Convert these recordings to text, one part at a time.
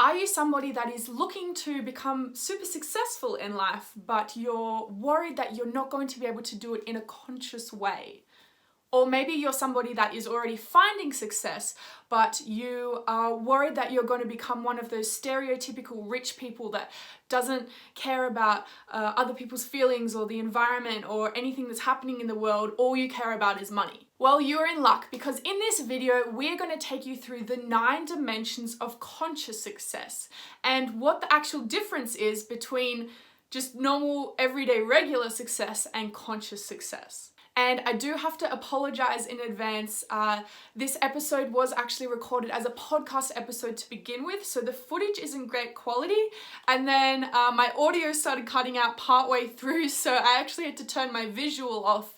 Are you somebody that is looking to become super successful in life, but you're worried that you're not going to be able to do it in a conscious way? Or maybe you're somebody that is already finding success, but you are worried that you're going to become one of those stereotypical rich people that doesn't care about other people's feelings or the environment or anything that's happening in the world. All you care about is money. Well, you're in luck, because in this video, we're going to take you through the 9 dimensions of conscious success and what the actual difference is between just normal, everyday, regular success and conscious success. And I do have to apologize in advance. This episode was actually recorded as a podcast episode to begin with, so the footage isn't great quality. And then my audio started cutting out partway through, so I actually had to turn my visual off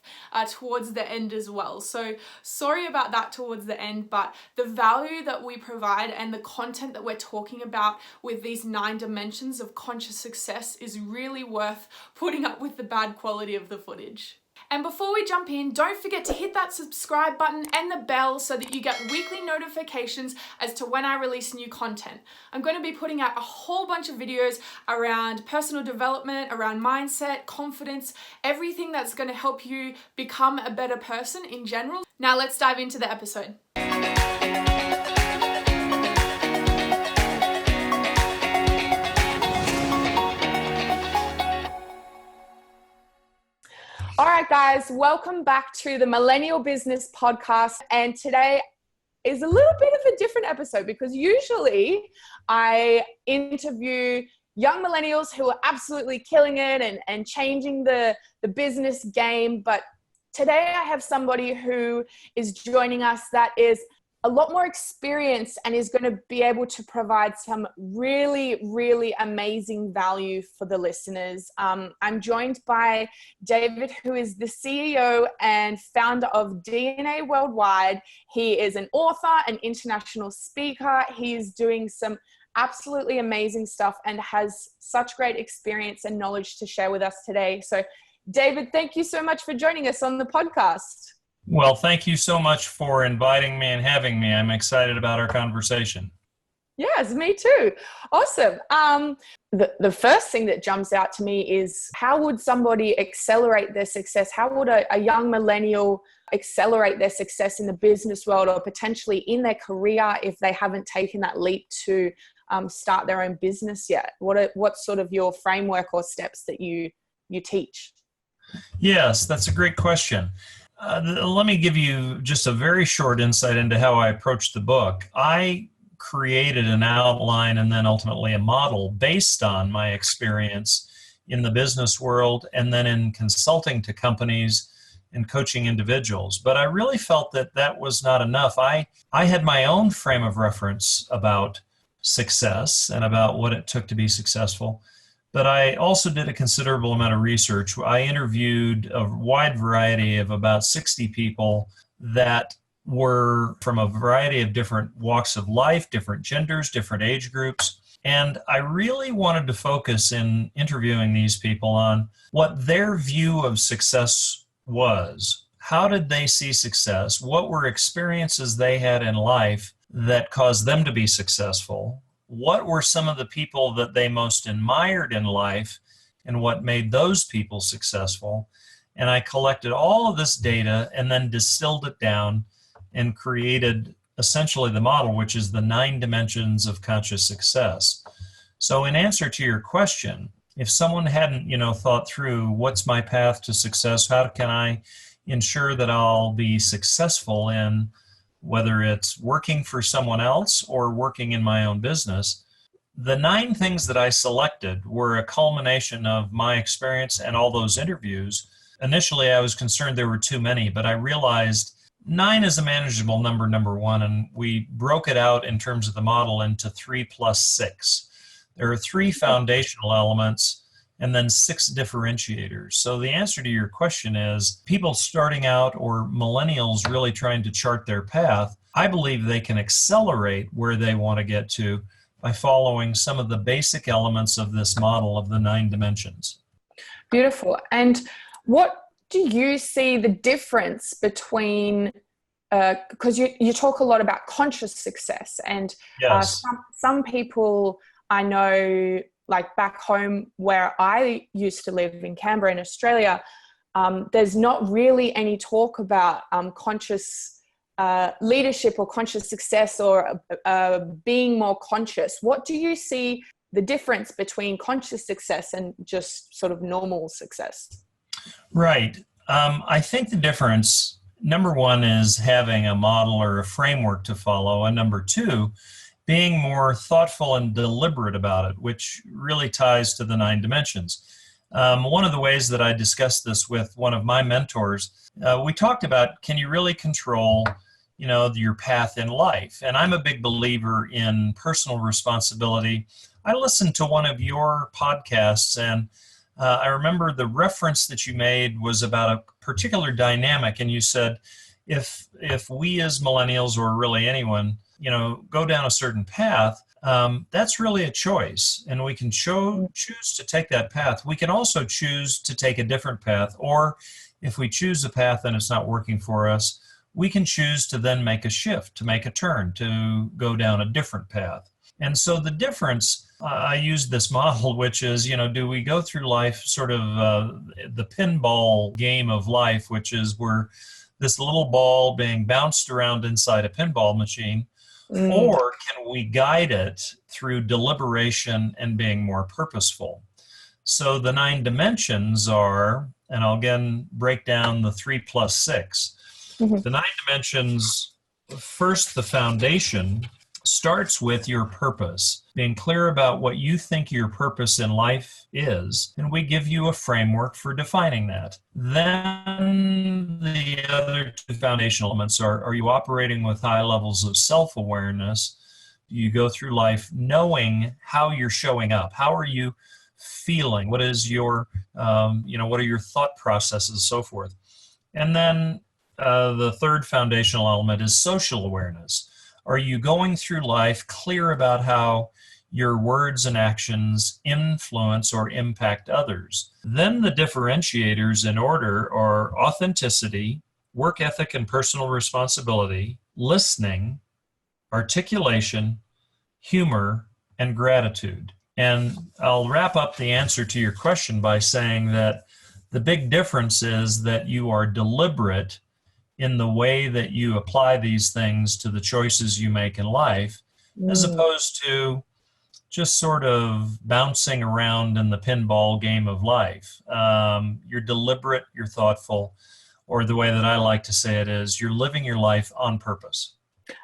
towards the end as well. So sorry about that towards the end, but the value that we provide and the content that we're talking about with these 9 dimensions of conscious success is really worth putting up with the bad quality of the footage. And before we jump in, don't forget to hit that subscribe button and the bell so that you get weekly notifications as to when I release new content. I'm going to be putting out a whole bunch of videos around personal development, around mindset, confidence, everything that's going to help you become a better person in general. Now let's dive into the episode. All right, guys, welcome back to the Millennial Business Podcast. And today is a little bit of a different episode because usually I interview young millennials who are absolutely killing it and changing the business game. But today I have somebody who is joining us that is a lot more experienced and is going to be able to provide some really, really amazing value for the listeners. I'm joined by David, who is the CEO and founder of DNA Worldwide. He is an author, an international speaker. He's doing some absolutely amazing stuff and has such great experience and knowledge to share with us today. So, David, thank you so much for joining us on the podcast. Well, thank you so much for inviting me and having me. I'm excited about our conversation. Yes, me too. Awesome. The first thing that jumps out to me is, how would somebody accelerate their success? How would a young millennial accelerate their success in the business world or potentially in their career if they haven't taken that leap to start their own business yet? What's sort of your framework or steps that you teach? Yes, that's a great question. Let me give you just a very short insight into how I approached the book. I created an outline and then ultimately a model based on my experience in the business world and then in consulting to companies and coaching individuals. But I really felt that that was not enough. I had my own frame of reference about success and about what it took to be successful. But I also did a considerable amount of research. I interviewed a wide variety of about 60 people that were from a variety of different walks of life, different genders, different age groups. And I really wanted to focus in interviewing these people on what their view of success was. How did they see success? What were experiences they had in life that caused them to be successful? What were some of the people that they most admired in life and what made those people successful? And I collected all of this data and then distilled it down and created essentially the model, which is the 9 dimensions of conscious success. So in answer to your question, if someone hadn't, thought through what's my path to success, how can I ensure that I'll be successful in whether it's working for someone else or working in my own business, the 9 things that I selected were a culmination of my experience and all those interviews. Initially, I was concerned there were too many, but I realized 9 is a manageable number one, and we broke it out in terms of the model into 3 plus 6. There are 3 foundational elements and then 6 differentiators. So the answer to your question is, people starting out or millennials really trying to chart their path, I believe they can accelerate where they want to get to by following some of the basic elements of this model of the 9 dimensions. Beautiful. And what do you see the difference between because you talk a lot about conscious success, and Yes. some people I know, like back home where I used to live in Canberra in Australia, there's not really any talk about conscious leadership or conscious success or being more conscious. What do you see the difference between conscious success and just sort of normal success? Right. I think the difference, number one, is having a model or a framework to follow, and number two, being more thoughtful and deliberate about it, which really ties to the 9 dimensions. One of the ways that I discussed this with one of my mentors, we talked about, can you really control, your path in life? And I'm a big believer in personal responsibility. I listened to one of your podcasts, and I remember the reference that you made was about a particular dynamic, and you said, if we as millennials, or really anyone, go down a certain path, that's really a choice, and we can choose to take that path. We can also choose to take a different path, or if we choose a path and it's not working for us, we can choose to then make a shift, to make a turn, to go down a different path. And so the difference, I used this model, which is, do we go through life sort of the pinball game of life, which is we're this little ball being bounced around inside a pinball machine, or can we guide it through deliberation and being more purposeful? So the 9 dimensions are, and I'll again break down the 3 plus 6. The 9 dimensions, first, the foundation starts with your purpose, being clear about what you think your purpose in life is, and we give you a framework for defining that. Then the other 2 foundational elements are you operating with high levels of self-awareness? You go through life knowing how you're showing up. How are you feeling? What is your, what are your thought processes, so forth. And then the 3rd foundational element is social awareness. Are you going through life clear about how your words and actions influence or impact others? Then the differentiators in order are authenticity, work ethic and personal responsibility, listening, articulation, humor, and gratitude. And I'll wrap up the answer to your question by saying that the big difference is that you are deliberate in the way that you apply these things to the choices you make in life, as opposed to just sort of bouncing around in the pinball game of life. You're deliberate, you're thoughtful, or the way that I like to say it is, you're living your life on purpose.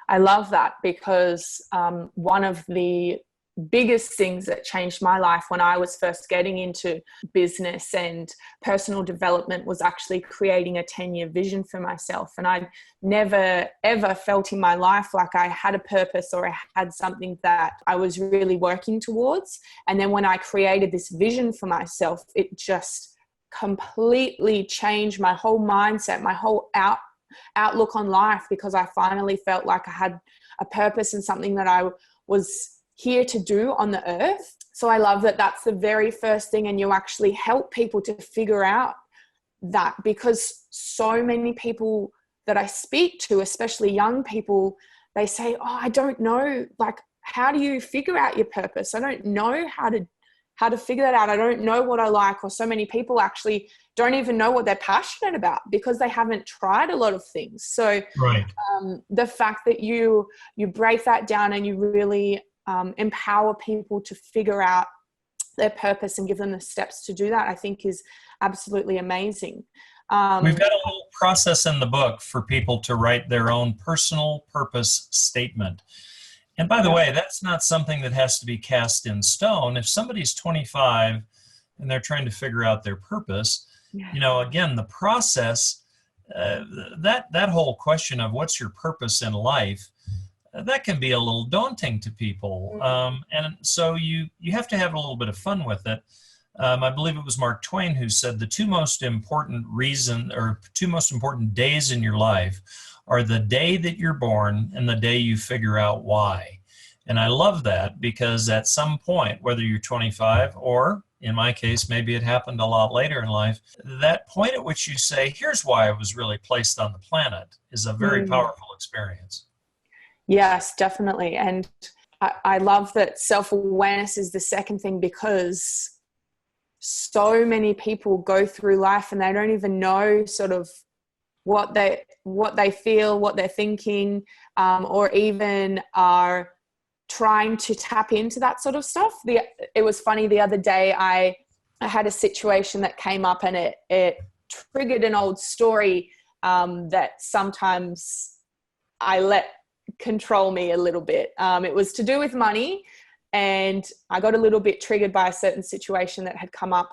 I love that, because one of the biggest things that changed my life when I was first getting into business and personal development was actually creating a 10-year vision for myself. And I never, ever felt in my life like I had a purpose or I had something that I was really working towards. And then when I created this vision for myself, it just completely changed my whole mindset, my whole outlook on life, because I finally felt like I had a purpose and something that I was here to do on the earth. So I love that that's the very first thing, and you actually help people to figure out that, because so many people that I speak to, especially young people, they say, I don't know, like, how do you figure out your purpose? I don't know how to figure that out. I don't know what I like. Or so many people actually don't even know what they're passionate about because they haven't tried a lot of things. So Right. The fact that you break that down and you really empower people to figure out their purpose and give them the steps to do that, I think is absolutely amazing. We've got a little process in the book for people to write their own personal purpose statement. And by the way, that's not something that has to be cast in stone. If somebody's 25 and they're trying to figure out their purpose, again, the process, that whole question of what's your purpose in life, that can be a little daunting to people. And so you have to have a little bit of fun with it. I believe it was Mark Twain who said the 2 most important days in your life are the day that you're born and the day you figure out why. And I love that, because at some point, whether you're 25 or in my case, maybe it happened a lot later in life. That point at which you say, here's why I was really placed on the planet, is a very powerful experience. Yes, definitely. And I love that self-awareness is the second thing, because so many people go through life and they don't even know sort of what they feel, what they're thinking, or even are trying to tap into that sort of stuff. It was funny, the other day I had a situation that came up, and it triggered an old story that sometimes I let control me a little bit. It was to do with money, and I got a little bit triggered by a certain situation that had come up.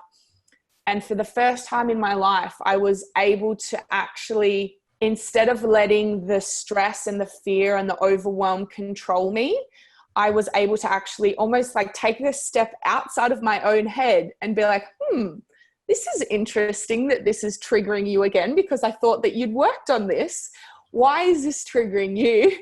And for the first time in my life, I was able to actually, instead of letting the stress and the fear and the overwhelm control me, I was able to actually almost like take this step outside of my own head and be like, this is interesting that this is triggering you again, because I thought that you'd worked on this. Why is this triggering you?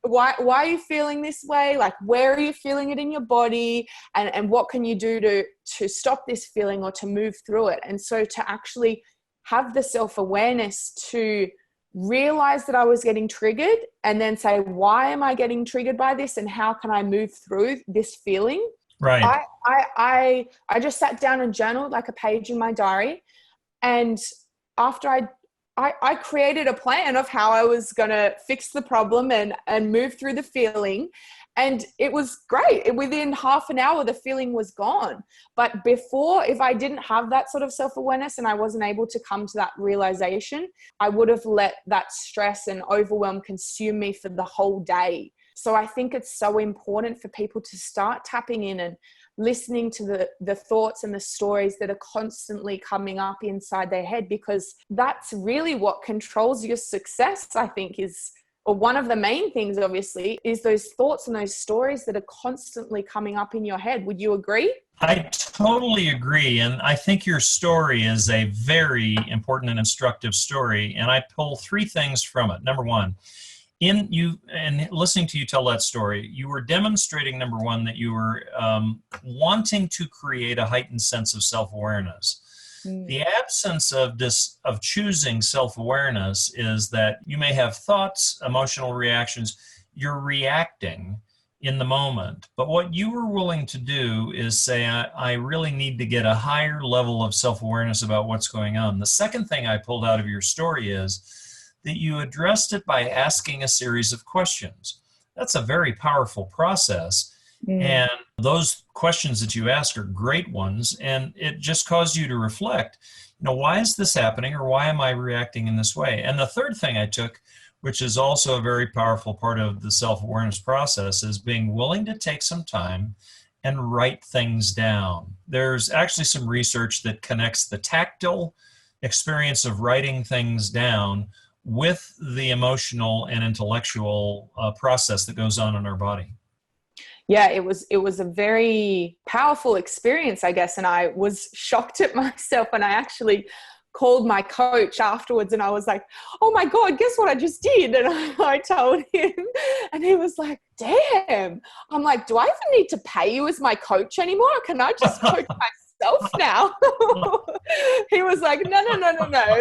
Why are you feeling this way? Like, where are you feeling it in your body? And what can you do to stop this feeling or to move through it? And so to actually have the self-awareness to realize that I was getting triggered, and then say, why am I getting triggered by this? And how can I move through this feeling? Right. I just sat down and journaled like a page in my diary. And after I created a plan of how I was going to fix the problem and move through the feeling. And it was great. Within half an hour, the feeling was gone. But before, if I didn't have that sort of self-awareness and I wasn't able to come to that realization, I would have let that stress and overwhelm consume me for the whole day. So I think it's so important for people to start tapping in and listening to the thoughts and the stories that are constantly coming up inside their head, because that's really what controls your success, I think, or one of the main things, obviously, is those thoughts and those stories that are constantly coming up in your head. Would you agree? I totally agree. And I think your story is a very important and instructive story. And I pull three things from it. Number one, in you and listening to you tell that story, you were demonstrating, number one, that you were wanting to create a heightened sense of self-awareness. The absence of choosing self-awareness is that you may have thoughts, emotional reactions, you're reacting in the moment. But what you were willing to do is say, I really need to get a higher level of self-awareness about what's going on. The second thing I pulled out of your story is that you addressed it by asking a series of questions. That's a very powerful process. And those questions that you ask are great ones, and it just caused you to reflect, why is this happening, or why am I reacting in this way? And the third thing I took, which is also a very powerful part of the self-awareness process, is being willing to take some time and write things down. There's actually some research that connects the tactile experience of writing things down with the emotional and intellectual process that goes on in our body. Yeah, it was a very powerful experience, I guess. And I was shocked at myself. And I actually called my coach afterwards and I was like, oh my God, guess what I just did? And I told him, and he was like, damn. I'm like, do I even need to pay you as my coach anymore? Can I just coach myself now? He was like, no.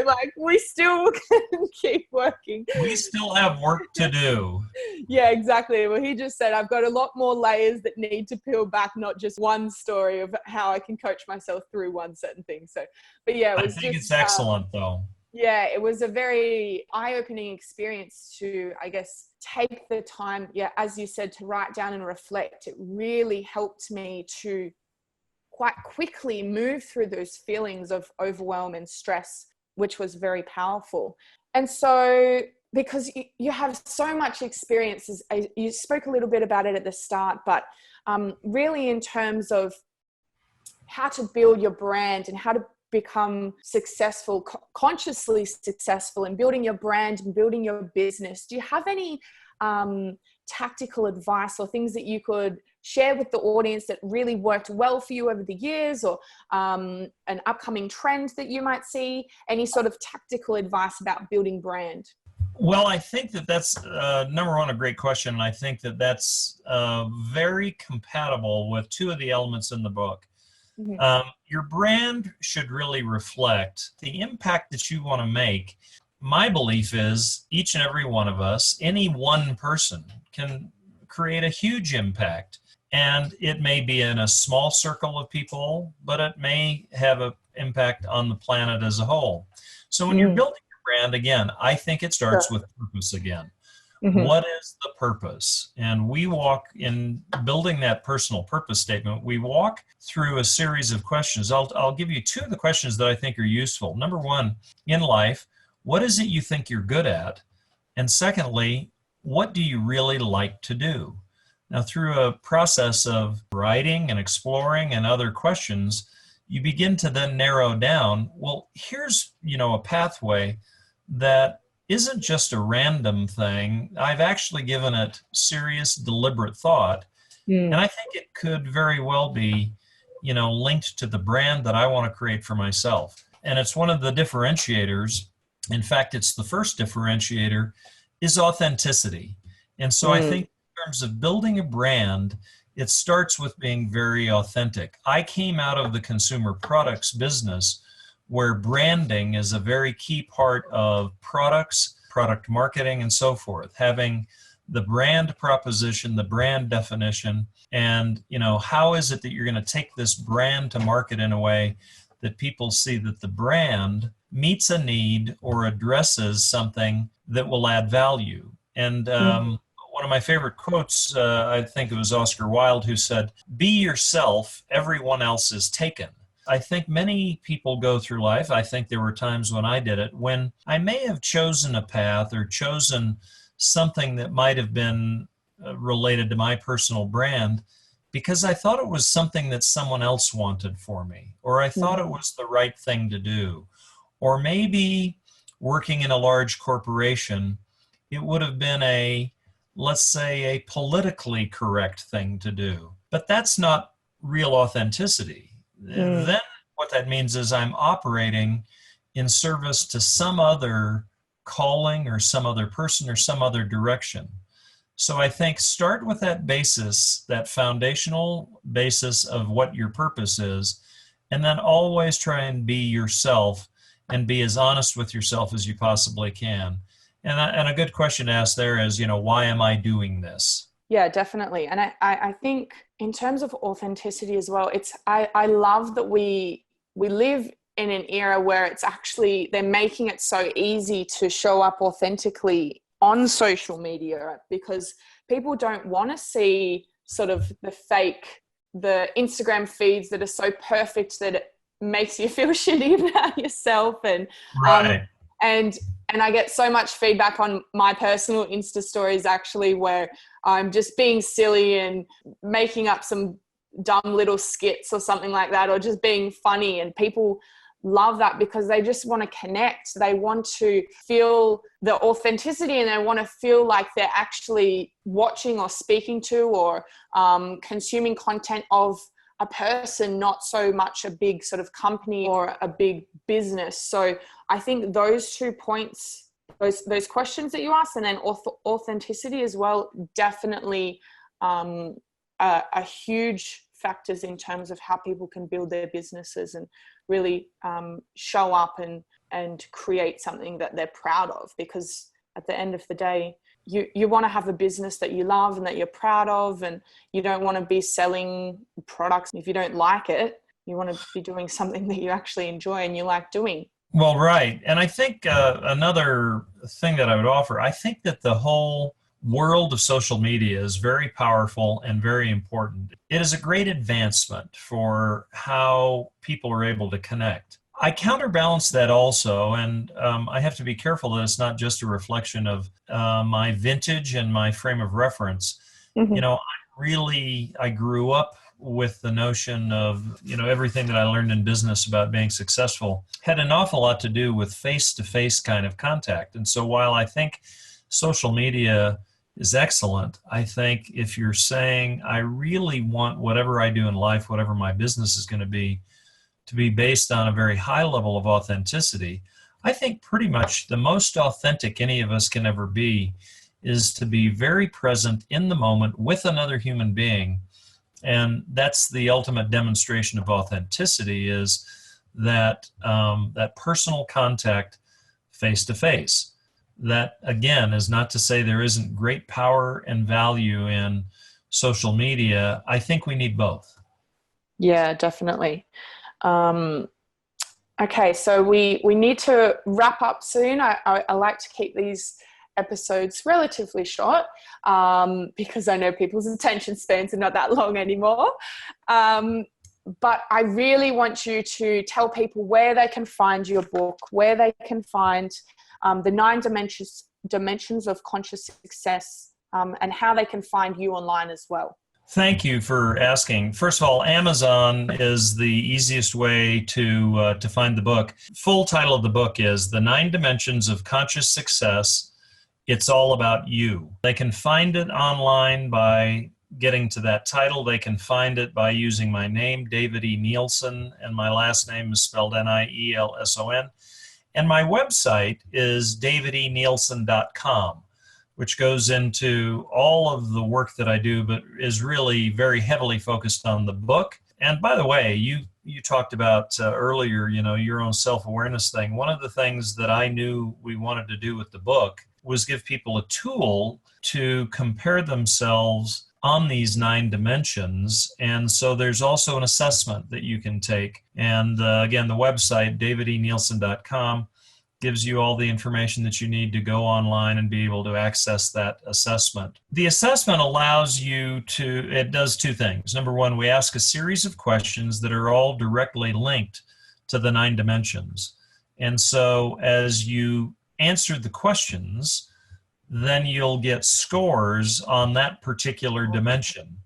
Like, we still can keep working. We still have work to do. Yeah, exactly. Well, he just said, I've got a lot more layers that need to peel back, not just one story of how I can coach myself through one certain thing. So, but yeah, I think it's excellent though. Yeah, it was a very eye-opening experience to, I guess, take the time, as you said, to write down and reflect. It really helped me to quite quickly move through those feelings of overwhelm and stress, which was very powerful. And so, because you have so much experience, you spoke a little bit about it at the start, but really in terms of how to build your brand and how to become successful, consciously successful in building your brand and building your business, do you have any tactical advice or things that you could share with the audience that really worked well for you over the years, or an upcoming trend that you might see? Any sort of tactical advice about building brand? Well, I think that's number one, a great question. And I think that's very compatible with two of the elements in the book. Your brand should really reflect the impact that you want to make. My belief is each and every one of us, any one person can create a huge impact. And it may be in a small circle of people, but it may have an impact on the planet as a whole. So when you're building your brand, again, I think it starts with purpose again. What is the purpose? And we walk in building that personal purpose statement. We walk through a series of questions. I'll give you two of the questions that I think are useful. Number one, in life, what is it you think you're good at? And secondly, what do you really like to do? Now, through a process of writing and exploring and other questions, you begin to then narrow down, well, here's, a pathway that isn't just a random thing. I've actually given it serious, deliberate thought. And I think it could very well be, linked to the brand that I want to create for myself. And it's one of the differentiators. In fact, it's the first differentiator is authenticity. And so I think in terms of building a brand, it starts with being very authentic. I came out of the consumer products business where branding is a very key part of products, product marketing, and so forth. Having the brand proposition, the brand definition, and how is it that you're going to take this brand to market in a way that people see that the brand meets a need or addresses something that will add value. And one of my favorite quotes, I think it was Oscar Wilde who said, "Be yourself, everyone else is taken." I think many people go through life, I think there were times when I did it, when I may have chosen a path or chosen something that might have been related to my personal brand because I thought it was something that someone else wanted for me, or I thought it was the right thing to do. Or maybe working in a large corporation, it would have been let's say, a politically correct thing to do. But that's not real authenticity. Then what that means is I'm operating in service to some other calling or some other person or some other direction. So I think start with that basis, that foundational basis of what your purpose is, and then always try and be yourself and be as honest with yourself as you possibly can. And a good question to ask there is, why am I doing this? Yeah, definitely. And I think in terms of authenticity as well, I love that we live in an era where it's actually, they're making it so easy to show up authentically on social media because people don't want to see sort of the Instagram feeds that are so perfect that it makes you feel shitty about yourself. And right. And I get so much feedback on my personal Insta stories actually where I'm just being silly and making up some dumb little skits or something like that, or just being funny. And people love that because they just want to connect. They want to feel the authenticity and they want to feel like they're actually watching or speaking to or consuming content of a person, not so much a big sort of company or a big business. So I think those 2 points, those questions that you asked, and then authenticity as well, definitely are huge factors in terms of how people can build their businesses and really show up and create something that they're proud of. Because at the end of the day, you want to have a business that you love and that you're proud of, and you don't want to be selling products if you don't like it. You want to be doing something that you actually enjoy and you like doing. Well, right. And I think another thing that I would offer, I think that the whole world of social media is very powerful and very important. It is a great advancement for how people are able to connect. I counterbalance that also, and I have to be careful that it's not just a reflection of my vintage and my frame of reference. I grew up with the notion of, everything that I learned in business about being successful had an awful lot to do with face-to-face kind of contact. And so while I think social media is excellent, I think if you're saying, I really want whatever I do in life, whatever my business is going to be based on a very high level of authenticity, I think pretty much the most authentic any of us can ever be is to be very present in the moment with another human being And that's the ultimate demonstration of authenticity, is that that personal contact face to face. That, again, is not to say there isn't great power and value in social media. I think we need both. Yeah, definitely. Okay, so we need to wrap up soon. I like to keep these episodes relatively short because I know people's attention spans are not that long anymore. But I really want you to tell people where they can find your book, where they can find the 9 dimensions of conscious success, and how they can find you online as well. Thank you for asking. First of all, Amazon is the easiest way to find the book. Full title of the book is The 9 Dimensions of Conscious Success. It's all about you. They can find it online by getting to that title. They can find it by using my name, David E. Nielsen, and my last name is spelled Nielson. And my website is davidenielsen.com, which goes into all of the work that I do, but is really very heavily focused on the book. And by the way, you talked about earlier, your own self-awareness thing. One of the things that I knew we wanted to do with the book was give people a tool to compare themselves on these 9 dimensions. And so there's also an assessment that you can take. And again, the website, davidenielsen.com, gives you all the information that you need to go online and be able to access that assessment. The assessment allows you to, it does 2 things. Number 1, we ask a series of questions that are all directly linked to the 9 dimensions. And so as you answer the questions, then you'll get scores on that particular dimension.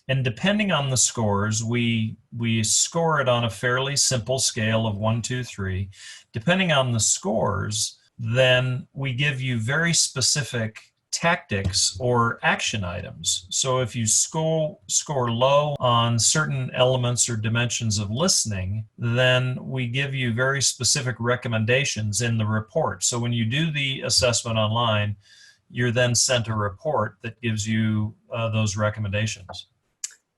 And depending on the scores, we score it on a fairly simple scale of 1, 2, 3. Depending on the scores, then we give you very specific tactics or action items. So if you score low on certain elements or dimensions of listening, then we give you very specific recommendations in the report. So when you do the assessment online, you're then sent a report that gives you those recommendations.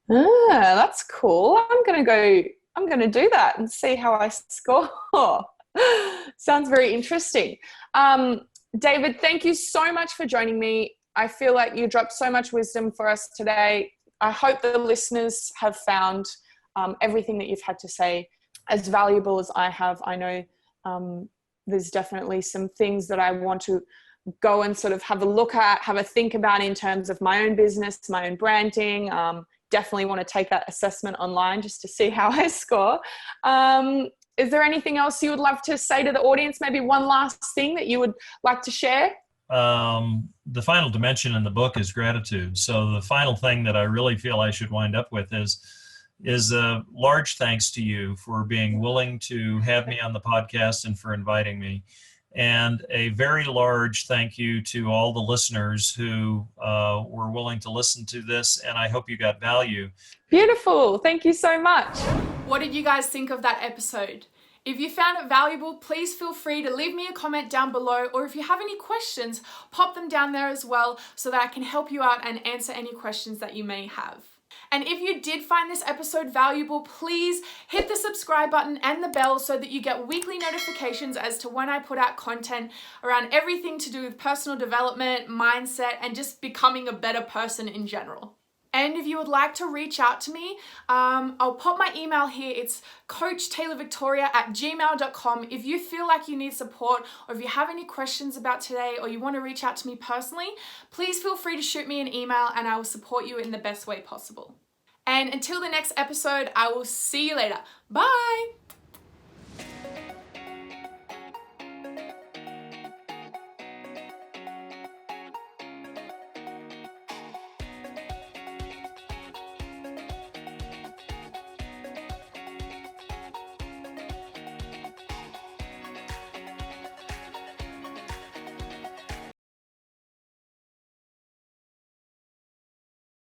That's cool. I'm going to do that and see how I score. Sounds very interesting. David, thank you so much for joining me. I feel like you dropped so much wisdom for us today. I hope the listeners have found everything that you've had to say as valuable as I have. I know there's definitely some things that I want to go and sort of have a look at, have a think about in terms of my own business, my own branding. Definitely want to take that assessment online just to see how I score. Is there anything else you would love to say to the audience? Maybe one last thing that you would like to share? The final dimension in the book is gratitude. So the final thing that I really feel I should wind up with is a large thanks to you for being willing to have me on the podcast and for inviting me. And a very large thank you to all the listeners who were willing to listen to this, and I hope you got value. Beautiful. Thank you so much. What did you guys think of that episode? If you found it valuable, please feel free to leave me a comment down below, or if you have any questions, pop them down there as well so that I can help you out and answer any questions that you may have. And if you did find this episode valuable, please hit the subscribe button and the bell so that you get weekly notifications as to when I put out content around everything to do with personal development, mindset, and just becoming a better person in general. And if you would like to reach out to me, I'll pop my email here. It's coachtaylorvictoria@gmail.com. If you feel like you need support, or if you have any questions about today, or you want to reach out to me personally, please feel free to shoot me an email and I will support you in the best way possible. And until the next episode, I will see you later. Bye!